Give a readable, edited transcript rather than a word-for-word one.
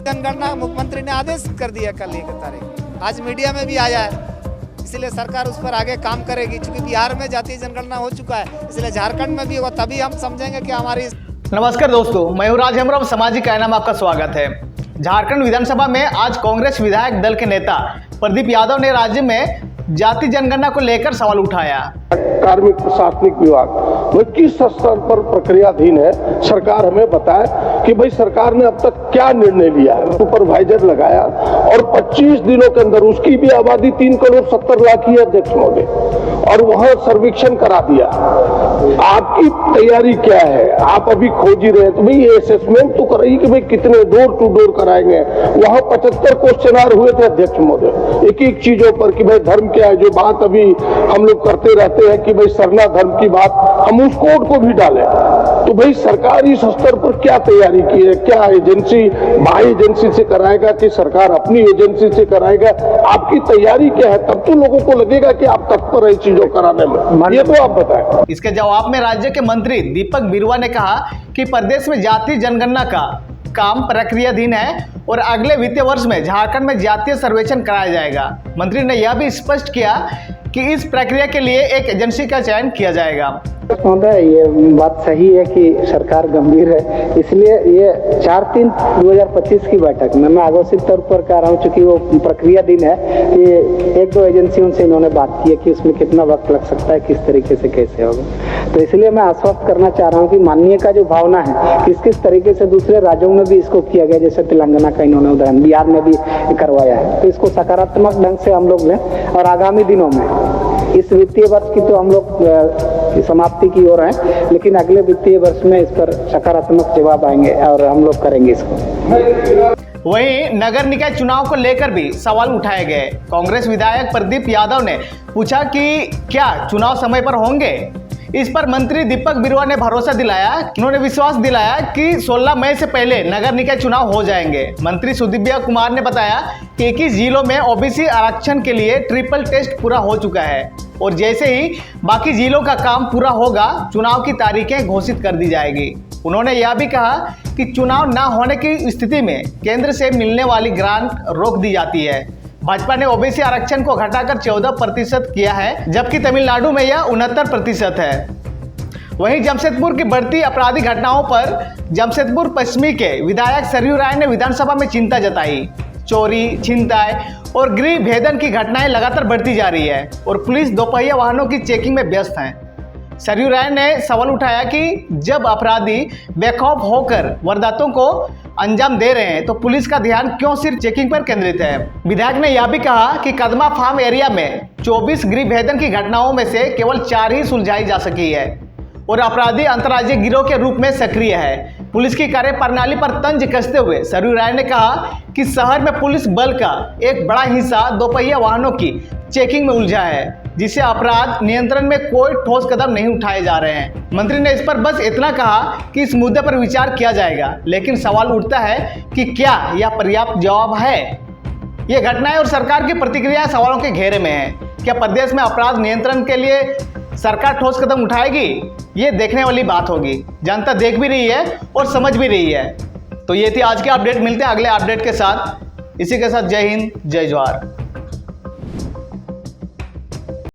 जनगणना मुख्यमंत्री ने आदेश कर दिया कल 1 तारीख, आज मीडिया में भी आया है, इसलिए सरकार उस पर आगे काम करेगी। क्योंकि बिहार में जातीय जनगणना हो चुका है, इसलिए झारखंड में भी होगा, तभी हम समझेंगे कि हमारी। नमस्कार दोस्तों, मैं हूं राज हेम्ब्रम, सामाजिक न्याय में आपका स्वागत है। झारखंड विधानसभा में आज कांग्रेस विधायक दल के नेता प्रदीप यादव ने राज्य में जाति जनगणना को लेकर सवाल उठाया। कार्मिक प्रशासनिक विभाग वो किस स्तर पर प्रक्रियाधीन है, सरकार हमें बताए कि भाई सरकार ने अब तक क्या निर्णय लिया है। सुपरवाइजर लगाया और 25 दिनों के अंदर उसकी भी आबादी 3 करोड़ 70 लाख ही अध्यक्ष महोदय, और वहां सर्वेक्षण करा दिया। आपकी तैयारी क्या है? आप अभी खोज ही रहे, तो भाई ये असेसमेंट तो कराइए कि भाई कितने डोर टू डोर कराएंगे। वहां 75 क्वेश्चन हुए थे अध्यक्ष महोदय, एक एक चीजों पर कि भाई धर्म क्या है, जो बात अभी हम लोग करते रहते हैं कि भाई सरना धर्म की बात, हम उस कोड को भी डालें। तो भाई सरकार इस स्तर पर क्या तैयारी की है? क्या एजेंसी बाह्य एजेंसी से कराएगा कि सरकार अपनी एजेंसी से कराएगा? आपकी तैयारी क्या है? तब तो लोगों को लगेगा कि आप तत्पर है चीजों कराने में। ये तो आप बताएं। इसके जवाब में राज्य के मंत्री दीपक बिरुवा ने कहा कि प्रदेश में जातीय जनगणना का काम प्रक्रियाधीन है और अगले वित्तीय वर्ष में झारखंड में जातीय सर्वेक्षण कराया जाएगा। मंत्री ने यह भी स्पष्ट किया कि इस प्रक्रिया के लिए एक एजेंसी का चयन किया जाएगा। महोदय, ये बात सही है कि सरकार गंभीर है, इसलिए ये 4/3/2025 की बैठक में मैं आघोषित तौर पर कह रहा हूँ, चूंकि वो प्रक्रियाधीन है कि 1-2 एजेंसियों से इन्होंने बात की है कि उसमें कितना वक्त लग सकता है, किस तरीके से कैसे होगा। तो इसलिए मैं आश्वस्त करना चाह रहा हूँ कि माननीय का जो भावना है किस किस तरीके से दूसरे राज्यों में भी इसको किया गया, जैसे तेलंगाना का इन्होंने उदाहरण, बिहार में भी करवाया है, तो इसको सकारात्मक ढंग से हम लोग लें और आगामी दिनों में इस वित्तीय वर्ष की तो हम लोग समाप्ति की ओर हैं, लेकिन अगले वित्तीय वर्ष में इस पर सकारात्मक जवाब आएंगे और हम लोग करेंगे इसको। वहीं नगर निकाय चुनाव को लेकर भी सवाल उठाए गए। कांग्रेस विधायक प्रदीप यादव ने पूछा कि क्या चुनाव समय पर होंगे। इस पर मंत्री दीपक बिरुवा ने भरोसा दिलाया, उन्होंने विश्वास दिलाया कि 16 मई से पहले नगर निकाय चुनाव हो जाएंगे। मंत्री सुदीव्या कुमार ने बताया कि 21 जिलों में ओबीसी आरक्षण के लिए ट्रिपल टेस्ट पूरा हो चुका है और जैसे ही बाकी जिलों का काम पूरा होगा, चुनाव की तारीखें घोषित कर दी जाएगी। उन्होंने यह भी कहा कि चुनाव न होने की स्थिति में केंद्र से मिलने वाली ग्रांट रोक दी जाती है। भाजपा ने ओबीसी आरक्षण को घटाकर 14% किया है, जबकि तमिलनाडु में यह 69% है। वहीं जमशेदपुर की बढ़ती आपराधिक घटनाओं पर जमशेदपुर पश्चिमी के विधायक सरयू राय ने विधानसभा में चिंता जताई। चोरी, छिनताई और गृह भेदन की घटनाएं लगातार बढ़ती जा रही है और पुलिस दोपहिया वाहनों की चेकिंग में व्यस्त है। सरयू राय ने सवाल उठाया कि जब अपराधी बेखौफ होकर वारदातों को अंजाम दे रहे हैं तो पुलिस का ध्यान क्यों सिर्फ चेकिंग पर केंद्रित है। विधायक ने यह भी कहा कि कदमा फार्म एरिया में 24 गृह भेदन की घटनाओं में से केवल 4 ही सुलझाई जा सकी है और अपराधी अंतर्राज्यीय गिरोह के रूप में सक्रिय है। पुलिस की कार्यप्रणाली पर तंज कसते हुए सरयू राय ने कहा कि शहर में पुलिस बल का एक बड़ा हिस्सा दोपहिया वाहनों की चेकिंग में उलझा है, जिससे अपराध नियंत्रण में कोई ठोस कदम नहीं उठाए जा रहे हैं। मंत्री ने इस पर बस इतना कहा कि इस मुद्दे पर विचार किया जाएगा, लेकिन सवाल उठता है कि क्या यह पर्याप्त जवाब है। ये घटनाएं और सरकार की प्रतिक्रिया सवालों के घेरे में है। क्या प्रदेश में अपराध नियंत्रण के लिए सरकार ठोस कदम उठाएगी? ये देखने वाली बात होगी। जनता देख भी रही है और समझ भी रही है। तो ये थी आज की अपडेट। मिलते हैं अगले अपडेट के साथ। इसी के साथ जय हिंद, जय जवाहर।